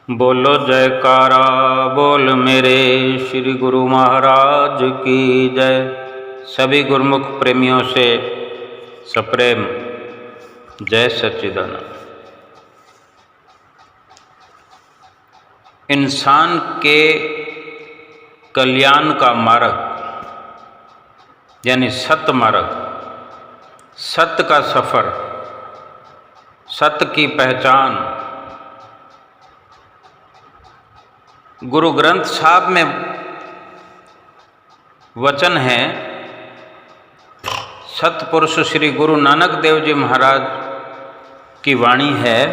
बोलो जयकारा बोल मेरे श्री गुरु महाराज की जय। सभी गुरुमुख प्रेमियों से सप्रेम जय सच्चिदानंद। इंसान के कल्याण का मार्ग यानी सत्य मार्ग, सत्य का सफ़र, सत्य की पहचान गुरु ग्रंथ साहब में वचन है। सतपुरुष श्री गुरु नानक देव जी महाराज की वाणी है।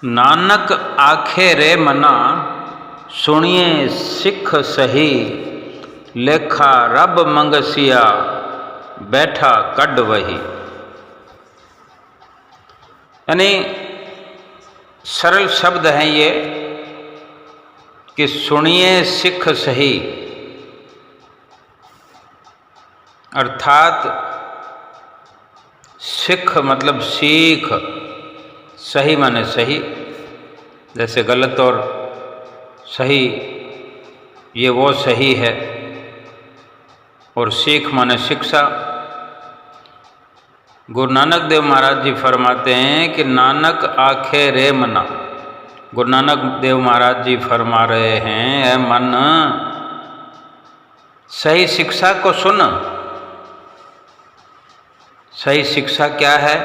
नानक आखे रे मना सुनिए सिख सही, लेखा रब मंगसिया बैठा कड वही। यानी सरल शब्द हैं ये कि सुनिए सिख सही, अर्थात सिख मतलब सीख, सही माने सही, जैसे गलत और सही ये वो सही है, और सीख माने शिक्षा। गुरु नानक देव महाराज जी फरमाते हैं कि नानक आखे रे मना। गुरु नानक देव महाराज जी फरमा रहे हैं, ऐ मन सही शिक्षा को सुन। सही शिक्षा क्या है?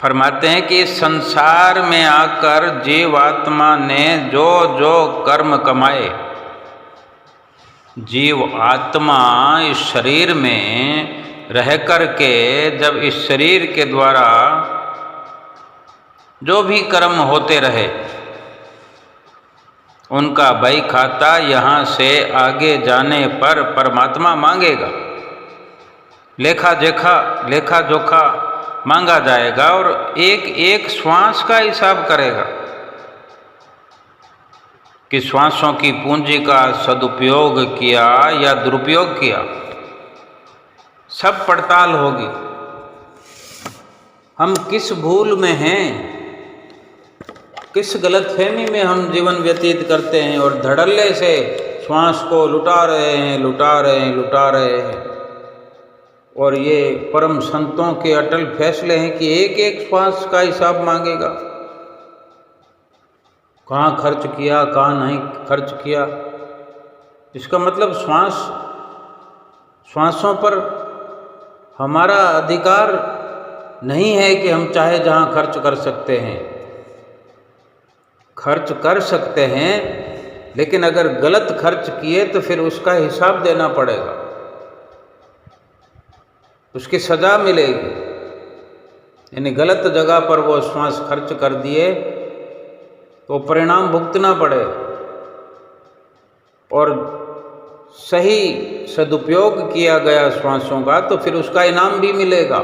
फरमाते हैं कि इस संसार में आकर जीवात्मा ने जो जो कर्म कमाए, जीव आत्मा इस शरीर में रह कर के जब इस शरीर के द्वारा जो भी कर्म होते रहे उनका बही खाता यहाँ से आगे जाने पर परमात्मा मांगेगा। लेखा जोखा मांगा जाएगा और एक एक श्वास का हिसाब करेगा कि श्वासों की पूंजी का सदुपयोग किया या दुरुपयोग किया, सब पड़ताल होगी। हम किस भूल में हैं, किस गलतफहमी में हम जीवन व्यतीत करते हैं और धड़ल्ले से श्वास को लुटा रहे हैं। और ये परम संतों के अटल फैसले हैं कि एक एक श्वास का हिसाब मांगेगा। कहाँ खर्च किया, कहाँ नहीं खर्च किया। इसका मतलब श्वासों पर हमारा अधिकार नहीं है कि हम चाहे जहाँ खर्च कर सकते हैं। खर्च कर सकते हैं, लेकिन अगर गलत खर्च किए तो फिर उसका हिसाब देना पड़ेगा, उसकी सज़ा मिलेगी। यानी गलत जगह पर वो श्वास खर्च कर दिए तो परिणाम भुगतना पड़ेगा, और सही सदुपयोग किया गया श्वासों का तो फिर उसका इनाम भी मिलेगा।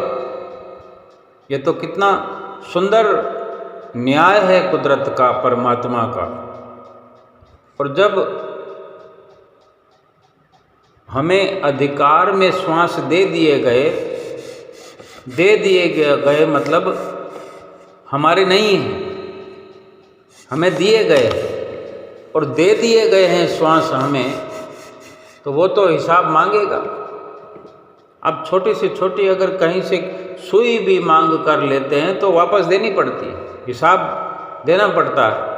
ये तो कितना सुंदर न्याय है कुदरत का, परमात्मा का। और जब हमें अधिकार में श्वास दे दिए गए मतलब हमारे नहीं हैं, हमें दिए गए और दे दिए गए हैं श्वास हमें, तो वो तो हिसाब मांगेगा। अब छोटी से छोटी अगर कहीं से सुई भी मांग कर लेते हैं तो वापस देनी पड़ती है, हिसाब देना पड़ता है।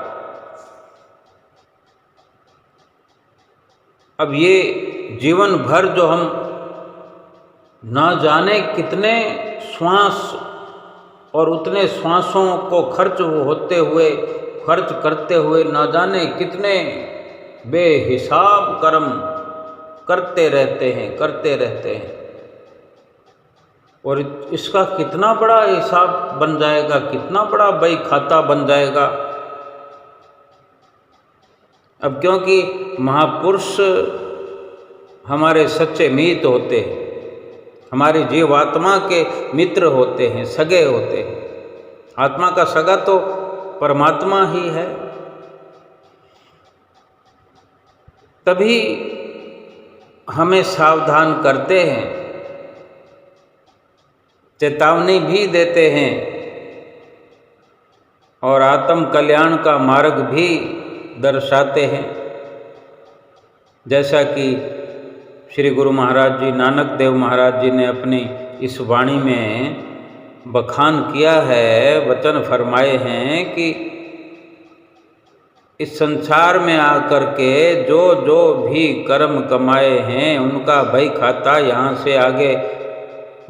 अब ये जीवन भर जो हम ना जाने कितने श्वास और उतने श्वासों को खर्च करते हुए ना जाने कितने बेहिसाब कर्म करते रहते हैं, और इसका कितना बड़ा हिसाब बन जाएगा, कितना बड़ा बही खाता बन जाएगा। अब क्योंकि महापुरुष हमारे सच्चे मित होते हैं, हमारी जीवात्मा के मित्र होते हैं, सगे होते हैं। आत्मा का सगा तो परमात्मा ही है। तभी हमें सावधान करते हैं, चेतावनी भी देते हैं और आत्म कल्याण का मार्ग भी दर्शाते हैं। जैसा कि श्री गुरु महाराज जी नानक देव महाराज जी ने अपनी इस वाणी में बखान किया है, वचन फरमाए हैं कि इस संसार में आकर के जो जो भी कर्म कमाए हैं उनका भय खाता यहाँ से आगे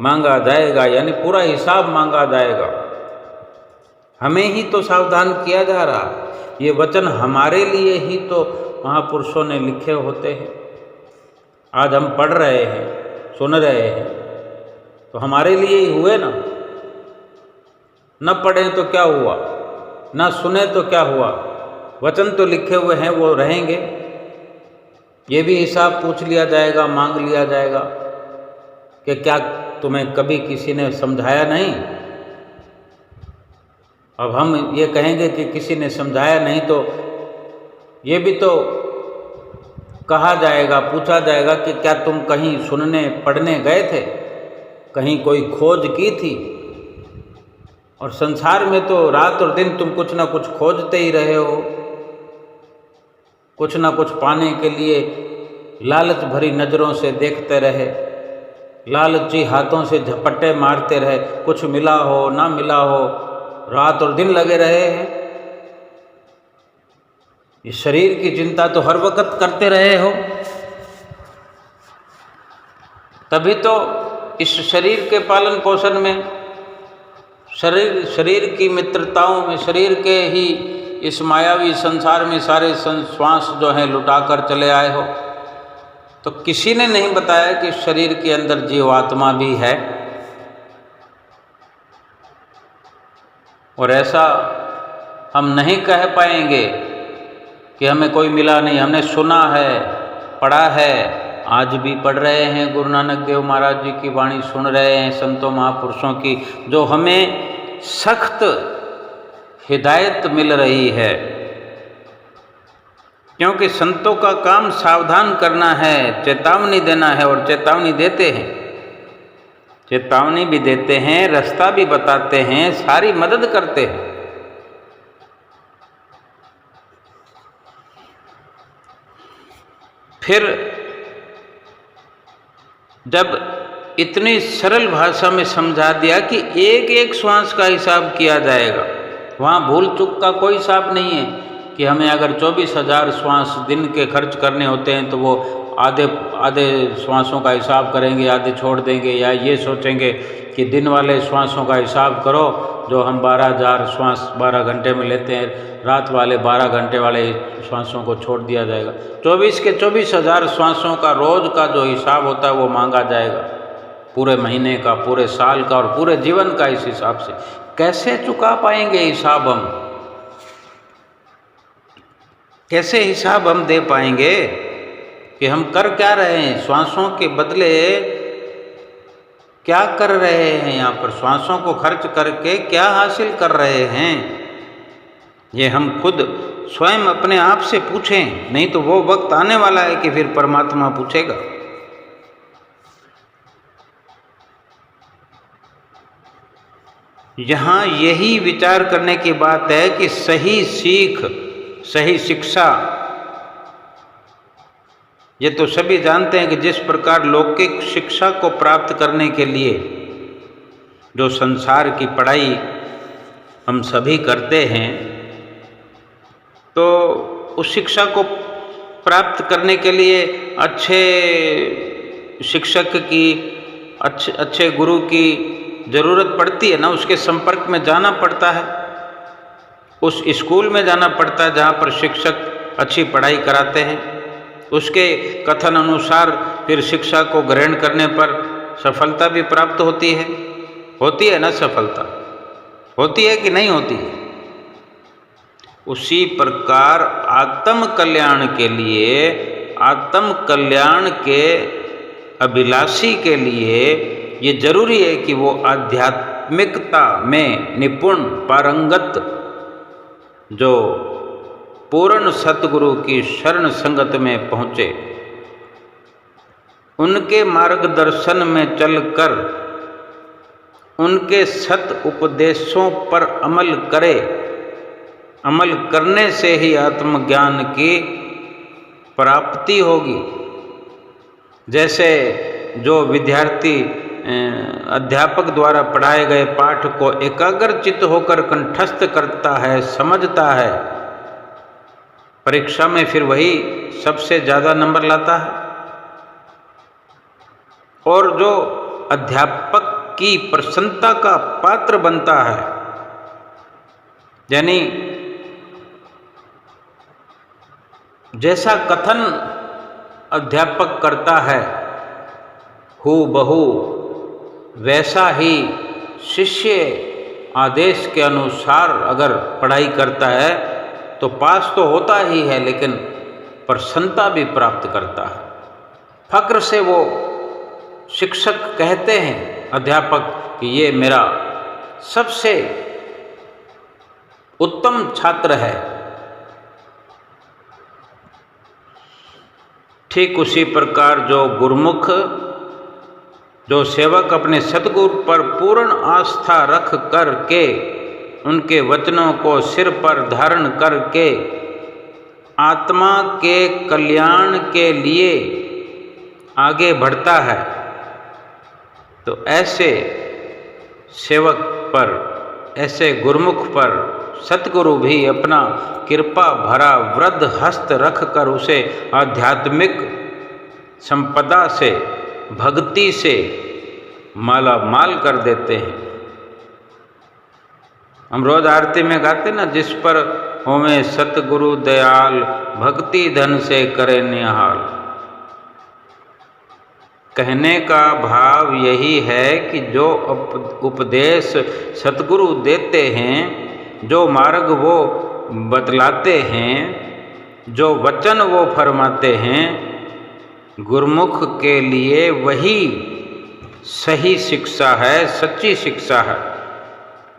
मांगा जाएगा, यानी पूरा हिसाब मांगा जाएगा। हमें ही तो सावधान किया जा रहा, ये वचन हमारे लिए ही तो महापुरुषों ने लिखे होते हैं। आज हम पढ़ रहे हैं, सुन रहे हैं, तो हमारे लिए ही हुए ना। न पढ़ें तो क्या हुआ, न सुने तो क्या हुआ, वचन तो लिखे हुए हैं, वो रहेंगे। ये भी हिसाब पूछ लिया जाएगा, मांग लिया जाएगा कि क्या तुम्हें कभी किसी ने समझाया नहीं। अब हम ये कहेंगे कि किसी ने समझाया नहीं, तो ये भी तो कहा जाएगा, पूछा जाएगा कि क्या तुम कहीं सुनने पढ़ने गए थे, कहीं कोई खोज की थी। और संसार में तो रात और दिन तुम कुछ ना कुछ खोजते ही रहे हो, कुछ ना कुछ पाने के लिए लालच भरी नज़रों से देखते रहे, लालची हाथों से झपट्टे मारते रहे, कुछ मिला हो ना मिला हो, रात और दिन लगे रहे हैं। इस शरीर की चिंता तो हर वक्त करते रहे हो, तभी तो इस शरीर के पालन पोषण में, शरीर की मित्रताओं में, शरीर के ही इस मायावी संसार में सारे श्वास जो हैं लुटा कर चले आए हो। तो किसी ने नहीं बताया कि शरीर के अंदर जीवात्मा भी है। और ऐसा हम नहीं कह पाएंगे कि हमें कोई मिला नहीं, हमने सुना है, पढ़ा है, आज भी पढ़ रहे हैं, गुरु नानक देव महाराज जी की वाणी सुन रहे हैं, संतों महापुरुषों की, जो हमें सख्त हिदायत मिल रही है। क्योंकि संतों का काम सावधान करना है, चेतावनी देना है, और चेतावनी देते हैं, चेतावनी भी देते हैं, रास्ता भी बताते हैं, सारी मदद करते हैं। फिर जब इतनी सरल भाषा में समझा दिया कि एक एक श्वास का हिसाब किया जाएगा, वहाँ भूल चूक का कोई हिसाब नहीं है कि हमें अगर 24,000 श्वास दिन के खर्च करने होते हैं तो वो आधे श्वासों का हिसाब करेंगे, आधे छोड़ देंगे, या ये सोचेंगे कि दिन वाले श्वासों का हिसाब करो जो हम 12,000 श्वास 12 घंटे में लेते हैं, रात वाले 12 घंटे वाले श्वासों को छोड़ दिया जाएगा। 24 के 24,000 श्वासों का रोज का जो हिसाब होता है वो मांगा जाएगा, पूरे महीने का, पूरे साल का और पूरे जीवन का। इस हिसाब से कैसे चुका पाएंगे हिसाब हम, कैसे हिसाब हम दे पाएंगे कि हम कर क्या रहे हैं, श्वासों के बदले क्या कर रहे हैं, यहाँ पर श्वासों को खर्च करके क्या हासिल कर रहे हैं। ये हम खुद स्वयं अपने आप से पूछें, नहीं तो वो वक्त आने वाला है कि फिर परमात्मा पूछेगा। यहाँ यही विचार करने की बात है कि सही सीख, सही शिक्षा, ये तो सभी जानते हैं कि जिस प्रकार लौकिक शिक्षा को प्राप्त करने के लिए जो संसार की पढ़ाई हम सभी करते हैं, तो उस शिक्षा को प्राप्त करने के लिए अच्छे शिक्षक की, अच्छे गुरु की ज़रूरत पड़ती है ना, उसके संपर्क में जाना पड़ता है, उस स्कूल में जाना पड़ता है जहाँ पर शिक्षक अच्छी पढ़ाई कराते हैं, उसके कथन अनुसार फिर शिक्षा को ग्रहण करने पर सफलता भी प्राप्त होती है ना, सफलता होती है कि नहीं होती है। उसी प्रकार आत्म कल्याण के लिए, आत्म कल्याण के अभिलाषी के लिए ये जरूरी है कि वो आध्यात्मिकता में निपुण, पारंगत, जो पूर्ण सतगुरु की शरण संगत में पहुँचे, उनके मार्गदर्शन में चलकर उनके सत उपदेशों पर अमल करे, अमल करने से ही आत्मज्ञान की प्राप्ति होगी। जैसे जो विद्यार्थी अध्यापक द्वारा पढ़ाए गए पाठ को एकाग्रचित्त होकर कंठस्थ करता है, समझता है, परीक्षा में फिर वही सबसे ज़्यादा नंबर लाता है। और जो अध्यापक की प्रसन्नता का पात्र बनता है, यानी जैसा कथन अध्यापक करता है हूबहू वैसा ही शिष्य आदेश के अनुसार अगर पढ़ाई करता है तो पास तो होता ही है, लेकिन प्रसन्नता भी प्राप्त करता है। फक्र से वो शिक्षक कहते हैं अध्यापक कि ये मेरा सबसे उत्तम छात्र है। ठीक उसी प्रकार जो गुरुमुख, जो सेवक अपने सतगुरु पर पूर्ण आस्था रख करके उनके वचनों को सिर पर धारण करके आत्मा के कल्याण के लिए आगे बढ़ता है, तो ऐसे सेवक पर, ऐसे गुरुमुख पर सतगुरु भी अपना कृपा भरा वृद्ध हस्त रख कर उसे आध्यात्मिक संपदा से, भक्ति से माला माल कर देते हैं। हम रोज आरती में गाते ना, जिस पर होवे सतगुरु दयाल, भक्ति धन से करे निहाल। कहने का भाव यही है कि जो उपदेश सतगुरु देते हैं, जो मार्ग वो बतलाते हैं, जो वचन वो फरमाते हैं, गुरुमुख के लिए वही सही शिक्षा है, सच्ची शिक्षा है।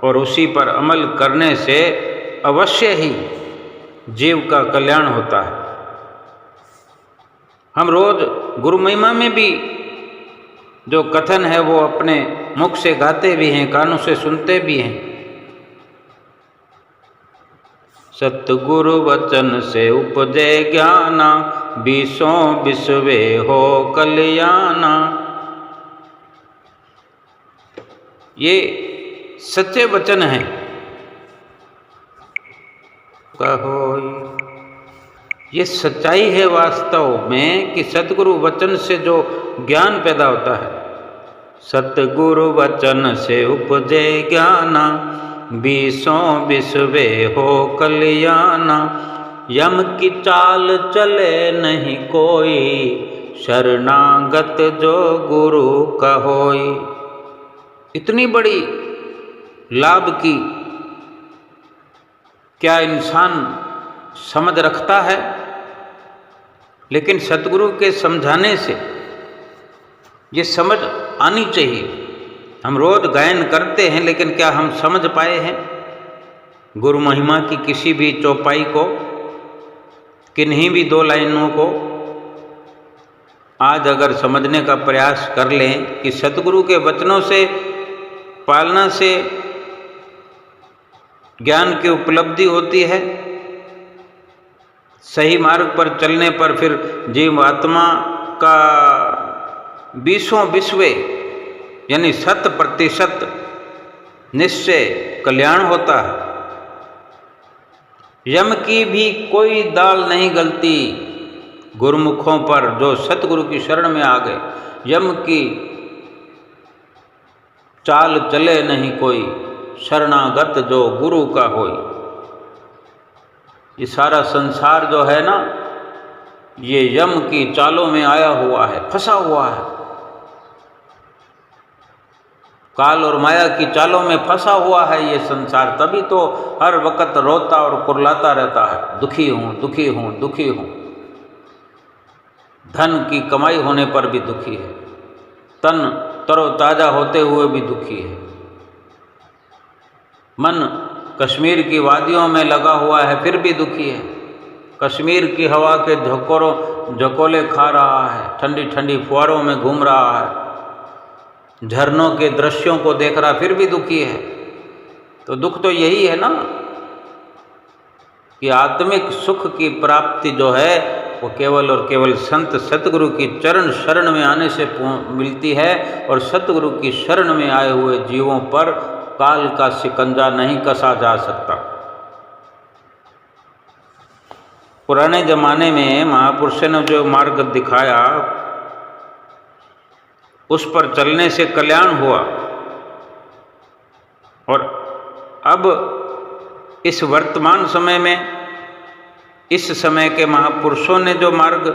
और उसी पर अमल करने से अवश्य ही जीव का कल्याण होता है। हम रोज गुरु महिमा में भी जो कथन है वो अपने मुख से गाते भी हैं, कानों से सुनते भी हैं। सतगुरु वचन से उपजे ज्ञाना, बीसों बिसवे हो कल्याणा। ये सच्चे वचन हैं। कहो ये सच्चाई है वास्तव में कि सतगुरु वचन से जो ज्ञान पैदा होता है। सतगुरु वचन से उपजे ज्ञाना, बीसों बिसवे हो कल्याणा। यम की चाल चले नहीं कोई, शरणागत जो गुरु का होई। इतनी बड़ी लाभ की क्या इंसान समझ रखता है? लेकिन सतगुरु के समझाने से ये समझ आनी चाहिए। हम रोज गायन करते हैं, लेकिन क्या हम समझ पाए हैं गुरु महिमा की किसी भी चौपाई को, किन्हीं भी दो लाइनों को? आज अगर समझने का प्रयास कर लें कि सतगुरु के वचनों से पालना से ज्ञान की उपलब्धि होती है, सही मार्ग पर चलने पर फिर जीव आत्मा का 20 विश्वे यानी 100% निश्चय कल्याण होता है। यम की भी कोई दाल नहीं गलती गुरुमुखों पर जो सतगुरु की शरण में आ गए। यम की चाल चले नहीं कोई, शरणागत जो गुरु का होई। ये सारा संसार जो है ना, ये यम की चालों में आया हुआ है, फंसा हुआ है। काल और माया की चालों में फंसा हुआ है ये संसार, तभी तो हर वक्त रोता और कुर्लाता रहता है, दुखी हूँ दुखी हूँ दुखी हूँ। धन की कमाई होने पर भी दुखी है, तन तरोताजा होते हुए भी दुखी है। मन कश्मीर की वादियों में लगा हुआ है फिर भी दुखी है। कश्मीर की हवा के झकोले खा रहा है, ठंडी ठंडी फुहारों में घूम रहा है, झरनों के दृश्यों को देख रहा फिर भी दुखी है। तो दुख तो यही है ना कि आत्मिक सुख की प्राप्ति जो है वो केवल और केवल संत सतगुरु की चरण शरण में आने से मिलती है, और सतगुरु की शरण में आए हुए जीवों पर काल का शिकंजा नहीं कसा जा सकता। पुराने जमाने में महापुरुषों ने जो मार्ग दिखाया उस पर चलने से कल्याण हुआ, और अब इस वर्तमान समय में इस समय के महापुरुषों ने जो मार्ग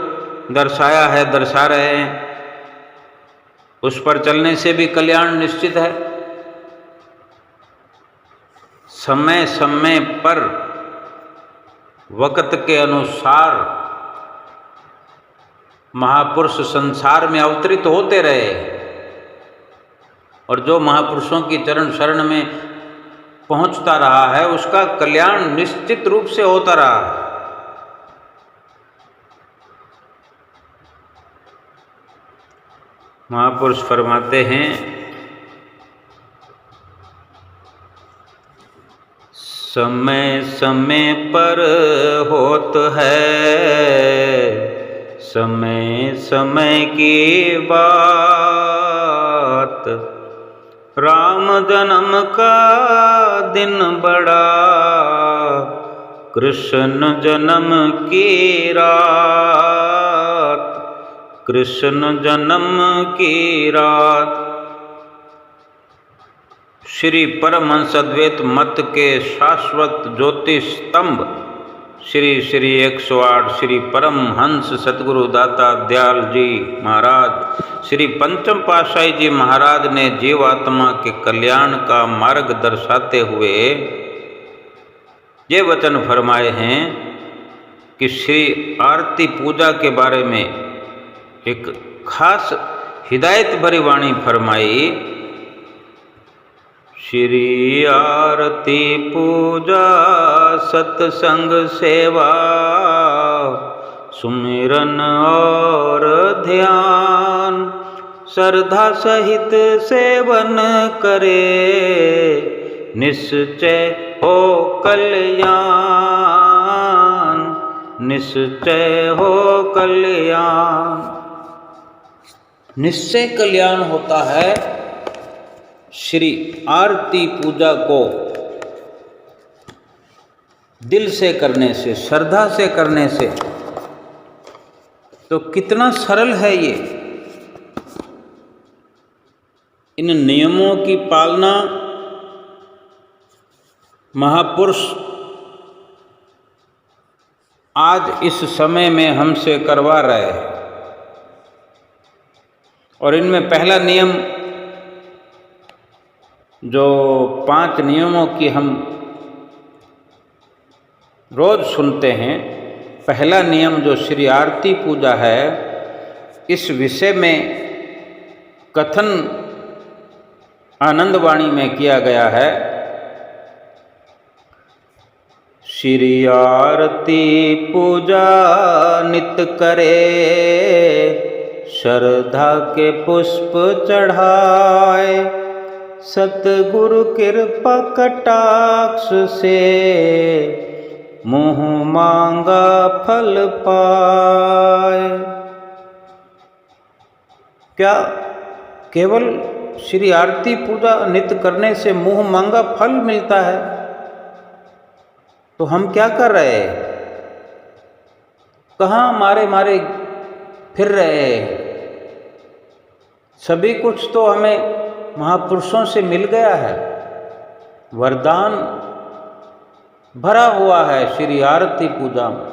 दर्शाया है, दर्शा रहे हैं, उस पर चलने से भी कल्याण निश्चित है। समय समय पर वक्त के अनुसार महापुरुष संसार में अवतरित होते रहे, और जो महापुरुषों की चरण शरण में पहुंचता रहा है उसका कल्याण निश्चित रूप से होता रहा। महापुरुष फरमाते हैं, समय समय पर होत है समय समय की बात, राम जन्म का दिन बड़ा कृष्ण जन्म की रात, कृष्ण जन्म की रात। श्री परमहंस अद्वैत मत के शाश्वत ज्योति स्तंभ श्री श्री 108 श्री परमहंस सतगुरु दाता दयाल जी महाराज श्री पंचम पातशाही जी महाराज ने जीवात्मा के कल्याण का मार्ग दर्शाते हुए ये वचन फरमाए हैं कि श्री आरती पूजा के बारे में एक खास हिदायत भरी वाणी फरमाई। श्री आरती पूजा सत्संग सेवा सुमिरन और ध्यान, श्रद्धा सहित सेवन करे निश्चय हो कल्याण, निश्चय हो कल्याण। निश्चय कल्याण होता है श्री आरती पूजा को दिल से करने से, श्रद्धा से करने से। तो कितना सरल है ये। इन नियमों की पालना महापुरुष आज इस समय में हमसे करवा रहे हैं, और इनमें पहला नियम जो 5 नियमों की हम रोज सुनते हैं, पहला नियम जो श्री आरती पूजा है, इस विषय में कथन आनंदवाणी में किया गया है। श्री आरती पूजा नित करे, श्रद्धा के पुष्प चढ़ाए, सतगुरु कृपा कटाक्ष से मुँह मांगा फल पाए। क्या केवल श्री आरती पूजा नित्य करने से मुँह मांगा फल मिलता है? तो हम क्या कर रहे हैं? कहाँ मारे मारे फिर रहे हैं? सभी कुछ तो हमें महापुरुषों से मिल गया है, वरदान भरा हुआ है श्री आरती पूजा में।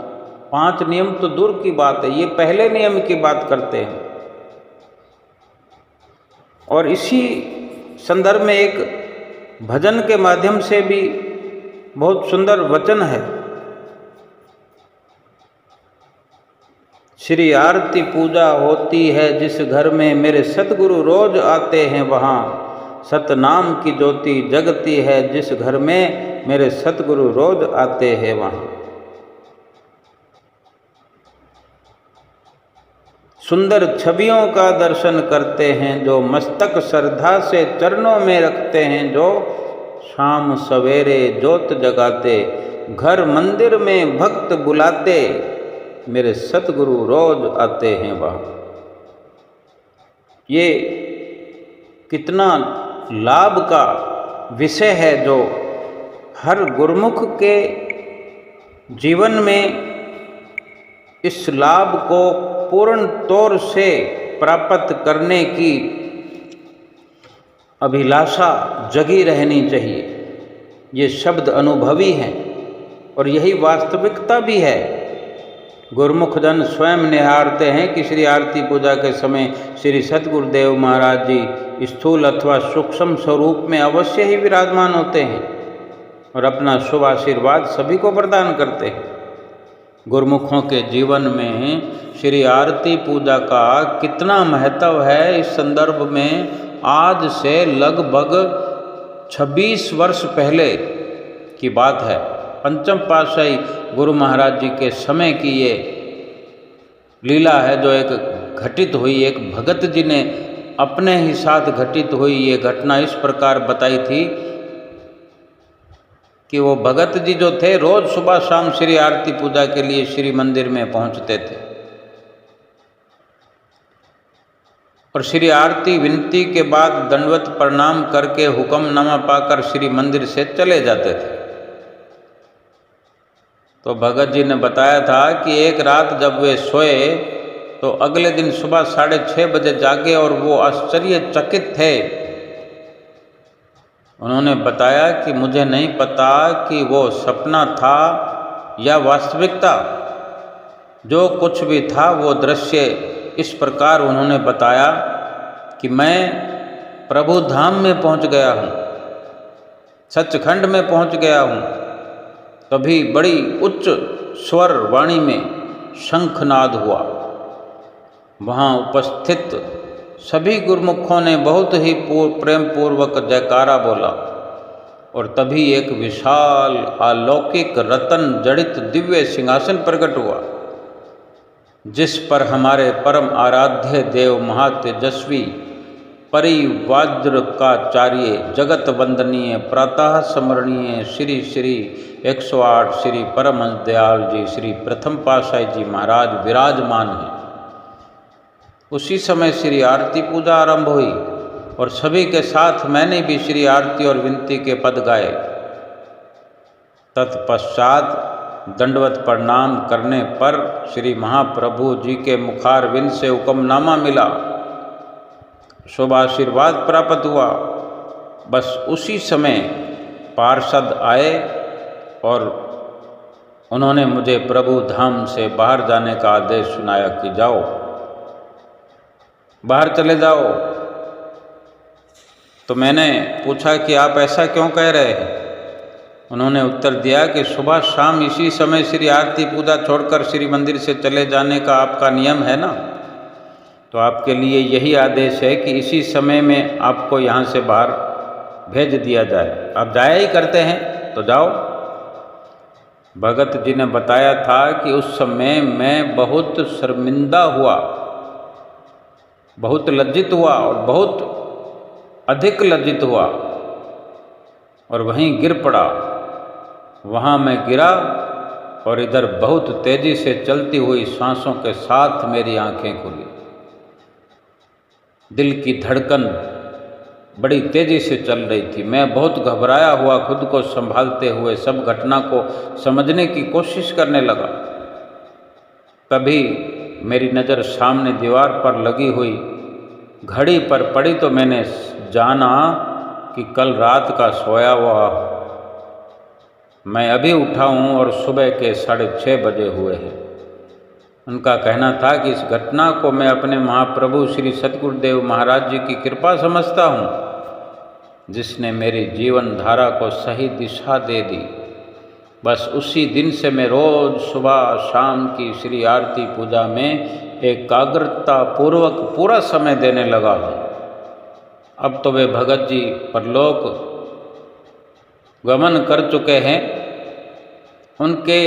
5 नियम तो दूर की बात है, ये पहले नियम की बात करते हैं। और इसी संदर्भ में एक भजन के माध्यम से भी बहुत सुंदर वचन है। श्री आरती पूजा होती है जिस घर में मेरे सतगुरु रोज आते हैं वहाँ, सतनाम की ज्योति जगती है जिस घर में मेरे सतगुरु रोज आते हैं वहाँ। सुंदर छवियों का दर्शन करते हैं जो मस्तक श्रद्धा से चरणों में रखते हैं, जो शाम सवेरे ज्योत जगाते घर मंदिर में भक्त बुलाते, मेरे सतगुरु रोज आते हैं वहाँ। ये कितना लाभ का विषय है जो हर गुरुमुख के जीवन में इस लाभ को पूर्ण तौर से प्राप्त करने की अभिलाषा जगी रहनी चाहिए। ये शब्द अनुभवी हैं और यही वास्तविकता भी है। गुरुमुख जन स्वयं निहारते हैं कि श्री आरती पूजा के समय श्री सतगुरुदेव महाराज जी स्थूल अथवा सूक्ष्म स्वरूप में अवश्य ही विराजमान होते हैं और अपना शुभ आशीर्वाद सभी को प्रदान करते हैं। गुरुमुखों के जीवन में श्री आरती पूजा का कितना महत्व है, इस संदर्भ में आज से लगभग 26 वर्ष पहले की बात है। पंचम पातशाही गुरु महाराज जी के समय की ये लीला है जो एक घटित हुई। एक भगत जी ने अपने ही साथ घटित हुई ये घटना इस प्रकार बताई थी कि वो भगत जी जो थे रोज सुबह शाम श्री आरती पूजा के लिए श्री मंदिर में पहुंचते थे और श्री आरती विनती के बाद दंडवत प्रणाम करके हुक्मनामा पाकर श्री मंदिर से चले जाते थे। तो भगत जी ने बताया था कि एक रात जब वे सोए तो अगले दिन सुबह 6:30 बजे जागे और वो आश्चर्यचकित थे। उन्होंने बताया कि मुझे नहीं पता कि वो सपना था या वास्तविकता, जो कुछ भी था वो दृश्य इस प्रकार उन्होंने बताया कि मैं प्रभु धाम में पहुंच गया हूँ, सचखंड में पहुंच गया हूँ। तभी बड़ी उच्च स्वर वाणी में शंखनाद हुआ। वहाँ उपस्थित सभी गुरुमुखों ने बहुत ही प्रेम पूर्वक जयकारा बोला और तभी एक विशाल अलौकिक रतन जड़ित दिव्य सिंहासन प्रकट हुआ, जिस पर हमारे परम आराध्य देव महातेजस्वी परिव्राजकाचार्य जगत वंदनीय प्रातः स्मरणीय श्री श्री 108 श्री परमहंस दयाल जी श्री प्रथम पातशाही जी महाराज विराजमान हैं। उसी समय श्री आरती पूजा आरंभ हुई और सभी के साथ मैंने भी श्री आरती और विनती के पद गाए। तत्पश्चात दंडवत प्रणाम करने पर श्री महाप्रभु जी के मुखारविंद से हुक्मनामा मिला, शुभ आशीर्वाद प्राप्त हुआ। बस उसी समय पार्षद आए और उन्होंने मुझे प्रभु धाम से बाहर जाने का आदेश सुनाया कि जाओ, बाहर चले जाओ। तो मैंने पूछा कि आप ऐसा क्यों कह रहे हैं? उन्होंने उत्तर दिया कि सुबह शाम इसी समय श्री आरती पूजा छोड़कर श्री मंदिर से चले जाने का आपका नियम है ना, तो आपके लिए यही आदेश है कि इसी समय में आपको यहाँ से बाहर भेज दिया जाए। आप जाया ही करते हैं तो जाओ। भगत जी ने बताया था कि उस समय मैं बहुत शर्मिंदा हुआ, बहुत लज्जित हुआ और बहुत अधिक लज्जित हुआ और वहीं गिर पड़ा। वहाँ मैं गिरा और इधर बहुत तेजी से चलती हुई सांसों के साथ मेरी आंखें खुली। दिल की धड़कन बड़ी तेजी से चल रही थी। मैं बहुत घबराया हुआ खुद को संभालते हुए सब घटना को समझने की कोशिश करने लगा। तभी मेरी नज़र सामने दीवार पर लगी हुई घड़ी पर पड़ी तो मैंने जाना कि कल रात का सोया हुआ मैं अभी उठा हूँ और सुबह के 6:30 बजे हुए हैं। उनका कहना था कि इस घटना को मैं अपने महाप्रभु श्री सतगुरुदेव महाराज जी की कृपा समझता हूँ, जिसने मेरी जीवन धारा को सही दिशा दे दी। बस उसी दिन से मैं रोज़ सुबह शाम की श्री आरती पूजा में एकाग्रता पूर्वक पूरा समय देने लगा हूँ। अब तो वे भगत जी परलोक गमन कर चुके हैं। उनके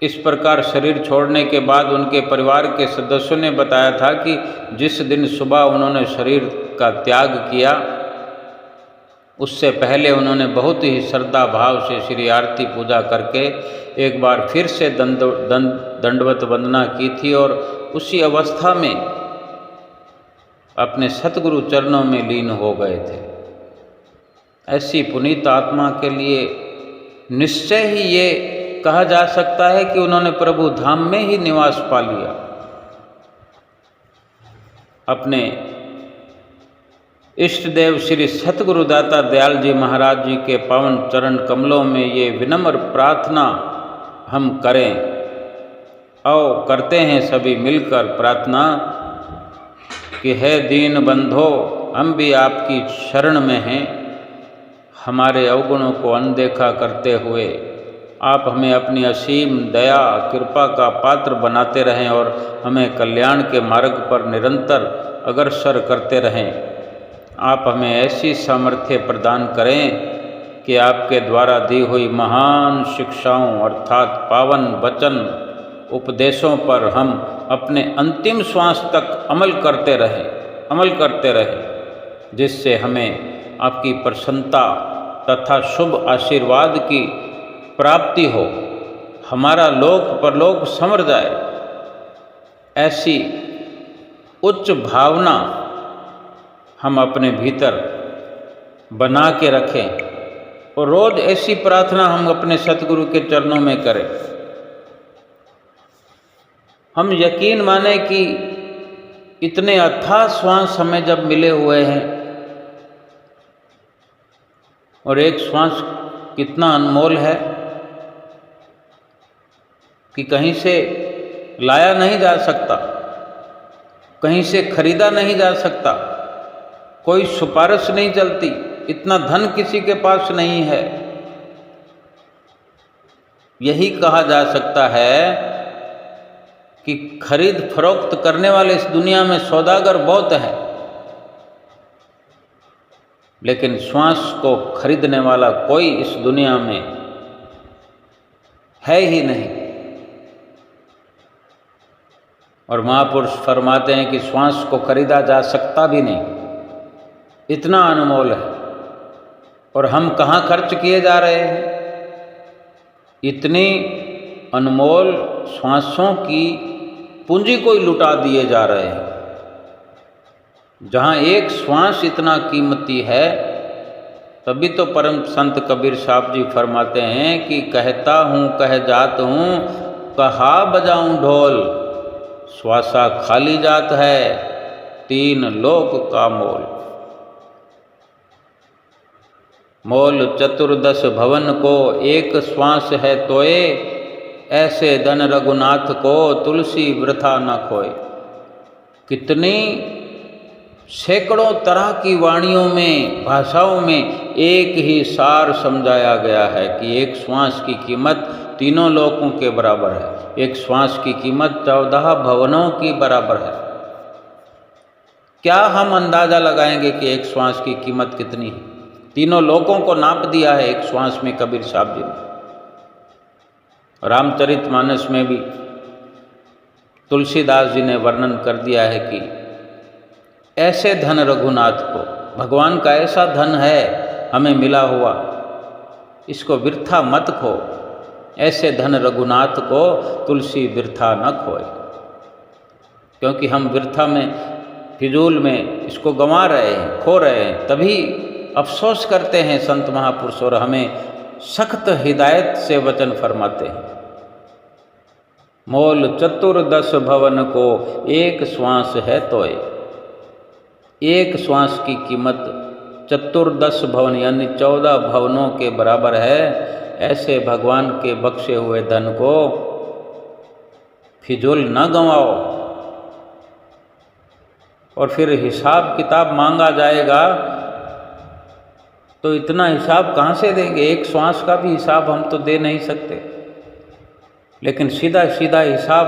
इस प्रकार शरीर छोड़ने के बाद उनके परिवार के सदस्यों ने बताया था कि जिस दिन सुबह उन्होंने शरीर का त्याग किया उससे पहले उन्होंने बहुत ही श्रद्धा भाव से श्री आरती पूजा करके एक बार फिर से दंडवत वंदना की थी और उसी अवस्था में अपने सतगुरु चरणों में लीन हो गए थे। ऐसी पुनीत आत्मा के लिए निश्चय ही ये कहा जा सकता है कि उन्होंने प्रभु धाम में ही निवास पा लिया। अपने इष्ट देव श्री सतगुरुदाता दयाल जी महाराज जी के पावन चरण कमलों में ये विनम्र प्रार्थना हम करें। आओ करते हैं सभी मिलकर प्रार्थना कि हे दीन बंधो, हम भी आपकी शरण में हैं। हमारे अवगुणों को अनदेखा करते हुए आप हमें अपनी असीम दया कृपा का पात्र बनाते रहें और हमें कल्याण के मार्ग पर निरंतर अग्रसर करते रहें। आप हमें ऐसी सामर्थ्य प्रदान करें कि आपके द्वारा दी हुई महान शिक्षाओं अर्थात पावन वचन उपदेशों पर हम अपने अंतिम श्वास तक अमल करते रहें, जिससे हमें आपकी प्रसन्नता तथा शुभ आशीर्वाद की प्राप्ति हो, हमारा लोक परलोक संवर जाए। ऐसी उच्च भावना हम अपने भीतर बना के रखें और रोज ऐसी प्रार्थना हम अपने सतगुरु के चरणों में करें। हम यकीन माने कि इतने अथाह श्वास हमें जब मिले हुए हैं और एक श्वास कितना अनमोल है कि कहीं से लाया नहीं जा सकता, कहीं से खरीदा नहीं जा सकता, कोई सिफारिश नहीं चलती, इतना धन किसी के पास नहीं है। यही कहा जा सकता है कि खरीद फरोख्त करने वाले इस दुनिया में सौदागर बहुत हैं, लेकिन श्वास को खरीदने वाला कोई इस दुनिया में है ही नहीं। और महापुरुष फरमाते हैं कि श्वास को खरीदा जा सकता भी नहीं, इतना अनमोल है। और हम कहाँ खर्च किए जा रहे हैं? इतनी अनमोल श्वासों की पूंजी को ही लुटा दिए जा रहे हैं। जहाँ एक श्वास इतना कीमती है, तभी तो परम संत कबीर साहब जी फरमाते हैं कि कहता हूँ कह जात हूँ, कहा बजाऊं ढोल, श्वासा खाली जात है, तीन लोक का मोल। मोल चतुर्दश भवन को एक श्वास है तोए, ऐसे धन रघुनाथ को तुलसी वृथा न खोए। कितनी सैकड़ों तरह की वाणियों में, भाषाओं में एक ही सार समझाया गया है कि एक श्वास की कीमत तीनों लोकों के बराबर है, एक श्वास की कीमत 14 भवनों की बराबर है। क्या हम अंदाज़ा लगाएंगे कि एक श्वास की कीमत कितनी है? तीनों लोकों को नाप दिया है एक श्वास में कबीर साहब जी ने। रामचरितमानस में भी तुलसीदास जी ने वर्णन कर दिया है कि ऐसे धन रघुनाथ को, भगवान का ऐसा धन है हमें मिला हुआ, इसको वृथा मत खो, ऐसे धन रघुनाथ को तुलसी वृथा न खोए। क्योंकि हम वृथा में, फिजूल में इसको गंवा रहे हैं, खो रहे हैं, तभी अफसोस करते हैं संत महापुरुष और हमें सख्त हिदायत से वचन फरमाते हैं। मोल चतुर्दश भवन को एक श्वास है तोय। एक श्वास की कीमत चतुर्दश भवन यानी 14 भवनों के बराबर है। ऐसे भगवान के बख्शे हुए धन को फिजूल न गंवाओ। और फिर हिसाब किताब मांगा जाएगा तो इतना हिसाब कहाँ से देंगे? एक श्वास का भी हिसाब हम तो दे नहीं सकते, लेकिन सीधा सीधा हिसाब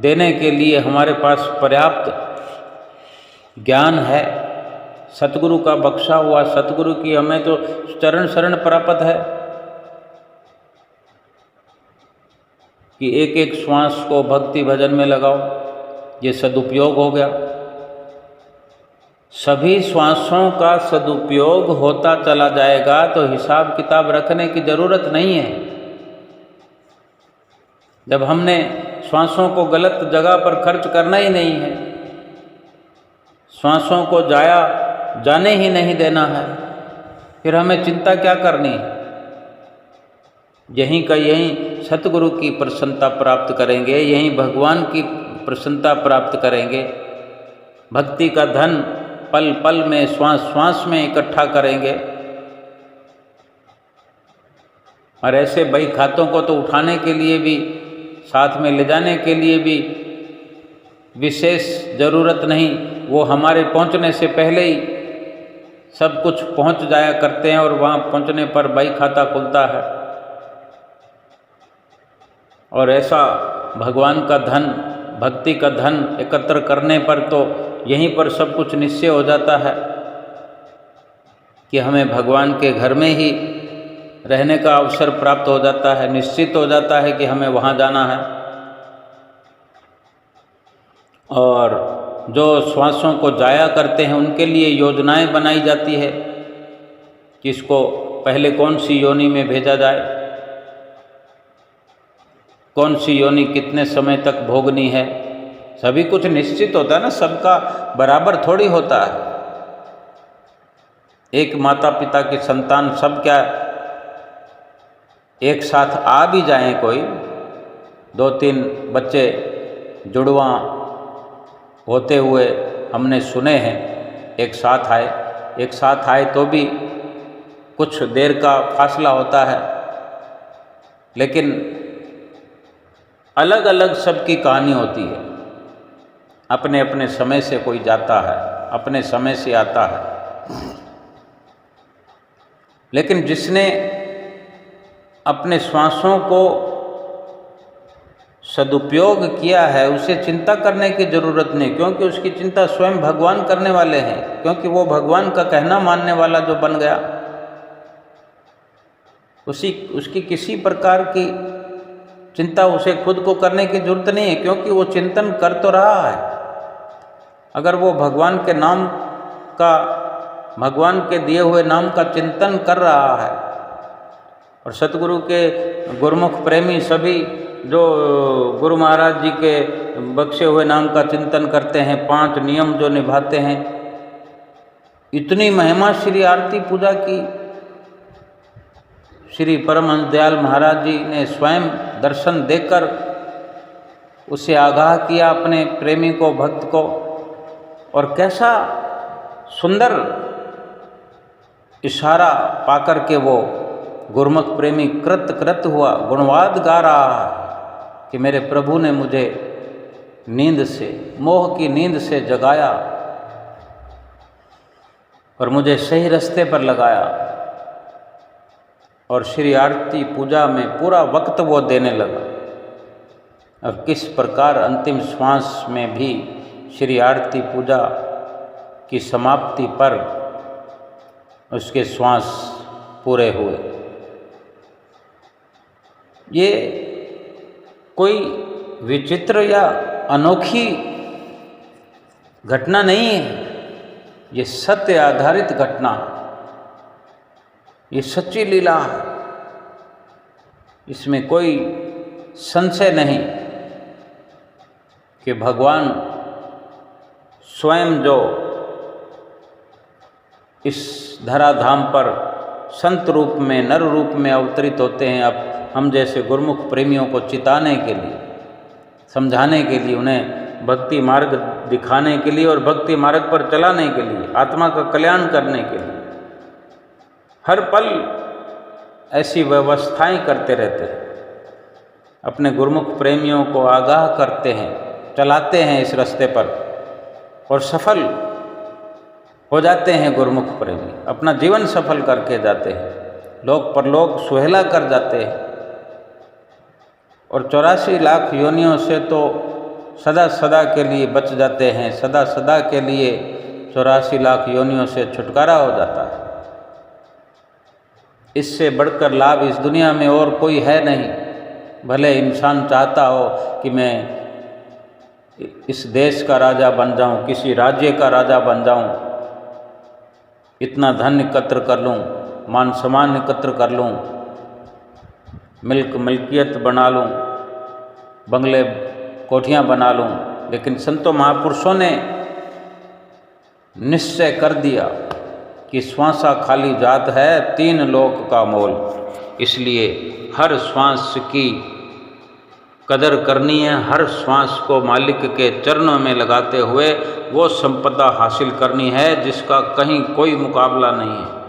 देने के लिए हमारे पास पर्याप्त ज्ञान है। सतगुरु का बख्शा हुआ, सतगुरु की हमें तो चरण शरण प्राप्त है कि एक एक श्वास को भक्ति भजन में लगाओ, ये सदुपयोग हो गया। सभी श्वासों का सदुपयोग होता चला जाएगा तो हिसाब किताब रखने की ज़रूरत नहीं है। जब हमने श्वासों को गलत जगह पर खर्च करना ही नहीं है, श्वासों को जाने ही नहीं देना है, फिर हमें चिंता क्या करनी है। यहीं का यहीं सतगुरु की प्रसन्नता प्राप्त करेंगे, यहीं भगवान की प्रसन्नता प्राप्त करेंगे। भक्ति का धन पल पल में, श्वास श्वास में इकट्ठा करेंगे। और ऐसे बही खातों को तो उठाने के लिए भी, साथ में ले जाने के लिए भी विशेष ज़रूरत नहीं, वो हमारे पहुंचने से पहले ही सब कुछ पहुंच जाया करते हैं और वहाँ पहुंचने पर बही खाता खुलता है। और ऐसा भगवान का धन, भक्ति का धन एकत्र करने पर तो यहीं पर सब कुछ निश्चय हो जाता है कि हमें भगवान के घर में ही रहने का अवसर प्राप्त हो जाता है, निश्चित हो जाता है कि हमें वहाँ जाना है। और जो श्वासों को जाया करते हैं उनके लिए योजनाएं बनाई जाती है कि इसको पहले कौन सी योनि में भेजा जाए, कौन सी योनि कितने समय तक भोगनी है। सभी कुछ निश्चित होता है ना, सबका बराबर थोड़ी होता है। एक माता पिता की संतान सब क्या एक साथ आ भी जाएं, कोई 2-3 बच्चे जुड़वा होते हुए हमने सुने हैं, एक साथ आए तो भी कुछ देर का फासला होता है, लेकिन अलग अलग सबकी कहानी होती है। अपने अपने समय से कोई जाता है, अपने समय से आता है। लेकिन जिसने अपने श्वासों को सदुपयोग किया है उसे चिंता करने की ज़रूरत नहीं, क्योंकि उसकी चिंता स्वयं भगवान करने वाले हैं, क्योंकि वो भगवान का कहना मानने वाला जो बन गया, उसकी किसी प्रकार की चिंता उसे खुद को करने की जरूरत नहीं है, क्योंकि वो चिंतन कर तो रहा है। अगर वो भगवान के नाम का, भगवान के दिए हुए नाम का चिंतन कर रहा है, और सतगुरु के गुरुमुख प्रेमी सभी जो गुरु महाराज जी के बख्शे हुए नाम का चिंतन करते हैं, 5 नियम जो निभाते हैं, इतनी महिमा श्री आरती पूजा की श्री परमहंस दयाल महाराज जी ने स्वयं दर्शन देकर उसे आगाह किया अपने प्रेमी को, भक्त को। और कैसा सुंदर इशारा पाकर के वो गुरुमुख प्रेमी कृत हुआ, गुणवाद गा रहा है कि मेरे प्रभु ने मुझे नींद से, मोह की नींद से जगाया और मुझे सही रास्ते पर लगाया। और श्री आरती पूजा में पूरा वक्त वो देने लगा, और किस प्रकार अंतिम श्वास में भी श्री आरती पूजा की समाप्ति पर उसके श्वास पूरे हुए। ये कोई विचित्र या अनोखी घटना नहीं है, ये सत्य आधारित घटना, ये सच्ची लीला है, इसमें कोई संशय नहीं कि भगवान स्वयं जो इस धराधाम पर संत रूप में, नर रूप में अवतरित होते हैं, अब हम जैसे गुरुमुख प्रेमियों को चिताने के लिए, समझाने के लिए, उन्हें भक्ति मार्ग दिखाने के लिए और भक्ति मार्ग पर चलाने के लिए, आत्मा का कल्याण करने के लिए हर पल ऐसी व्यवस्थाएं करते रहते हैं, अपने गुरुमुख प्रेमियों को आगाह करते हैं, चलाते हैं इस रास्ते पर, और सफल हो जाते हैं गुरुमुख प्रेमी, अपना जीवन सफल करके जाते हैं, लोक परलोक सुहेला कर जाते हैं। और 84 लाख योनियों से तो सदा सदा के लिए बच जाते हैं, सदा सदा के लिए 84 लाख योनियों से छुटकारा हो जाता है। इससे बढ़कर लाभ इस दुनिया में और कोई है नहीं। भले इंसान चाहता हो कि मैं इस देश का राजा बन जाऊं, किसी राज्य का राजा बन जाऊं, इतना धन एकत्र कर लूँ, मान सम्मान एकत्र कर लूँ, मिल्कियत बना लूँ, बंगले कोठियाँ बना लूँ, लेकिन संतों महापुरुषों ने निश्चय कर दिया कि श्वासा खाली जात है, 3 लोक का मोल। इसलिए हर श्वास की कदर करनी है, हर श्वास को मालिक के चरणों में लगाते हुए वो संपदा हासिल करनी है जिसका कहीं कोई मुकाबला नहीं है।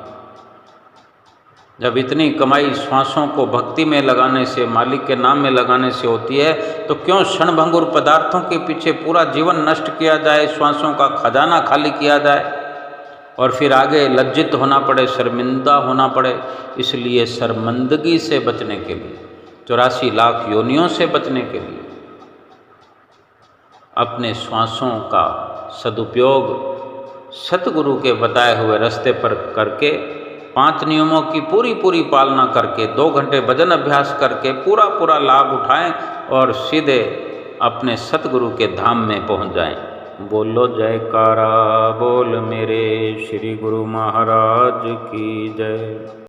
जब इतनी कमाई श्वासों को भक्ति में लगाने से, मालिक के नाम में लगाने से होती है, तो क्यों क्षणभंगुर पदार्थों के पीछे पूरा जीवन नष्ट किया जाए, श्वासों का खजाना खाली किया जाए और फिर आगे लज्जित होना पड़े, शर्मिंदा होना पड़े। इसलिए शर्मिंदगी से बचने के लिए, 84 लाख योनियों से बचने के लिए अपने श्वासों का सदुपयोग सतगुरु के बताए हुए रास्ते पर करके, 5 नियमों की पूरी पालना करके, 2 घंटे भजन अभ्यास करके पूरा लाभ उठाएं और सीधे अपने सतगुरु के धाम में पहुंच जाएं। बोलो जयकारा बोल मेरे श्री गुरु महाराज की जय।